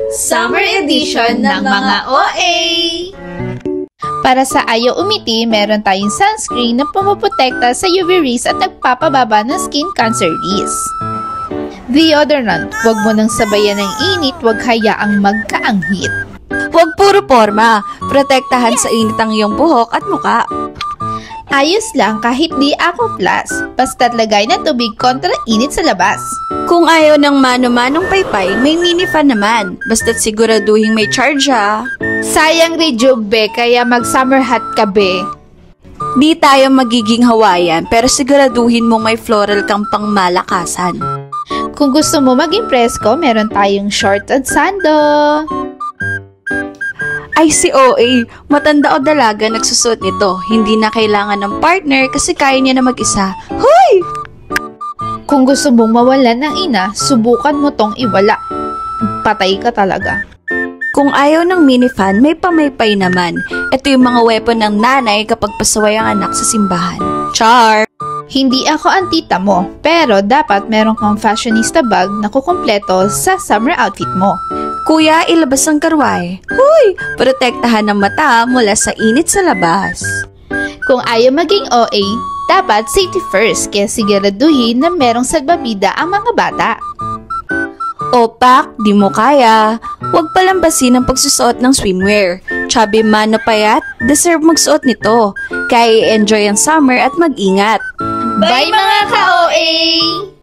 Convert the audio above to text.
Summer Edition ng mga OA! Para sa ayaw umiti, meron tayong sunscreen na pumoprotekta sa UV rays at nagpapababa ng skin cancer risk. Deodorant, huwag mo nang sabayan ng init, huwag hayaang magkaanghit. Huwag puro porma, protektahan sa init ang iyong buhok at muka. Ayos lang kahit di ako plus, basta't lagay na tubig kontra init sa labas. Kung ayaw ng mano-manong paypay, may mini fan naman, basta't siguraduhin may charge ha. Sayang rejuve be, kaya mag-summer hat ka be. Di tayo magiging Hawaiian, pero siguraduhin mong may floral kang pangmalakasan. Kung gusto mo maging presko, meron tayong short at sando. Ay si OA, matanda o dalaga nagsusuot nito. Hindi na kailangan ng partner kasi kaya niya na mag-isa. Hoy! Kung gusto mong mawalan ng ina, subukan mo tong iwala. Patay ka talaga. Kung ayaw ng minifan, may pamaypay naman. Ito yung mga weapon ng nanay kapag pasaway ang anak sa simbahan. Char! Hindi ako ang tita mo, pero dapat meron kang fashionista bag na kukumpleto sa summer outfit mo. Kuya, ilabas ang karway. Huy! Protektahan ng mata mula sa init sa labas. Kung ayaw maging OA, dapat safety first, kaya siguraduhin na merong salbabida ang mga bata. Opak, di mo kaya. Huwag palambasin ang pagsusuot ng swimwear. Chubby man na payat, deserve magsuot nito. Kaya i-enjoy ang summer at mag-ingat. Bye mga ka-OA!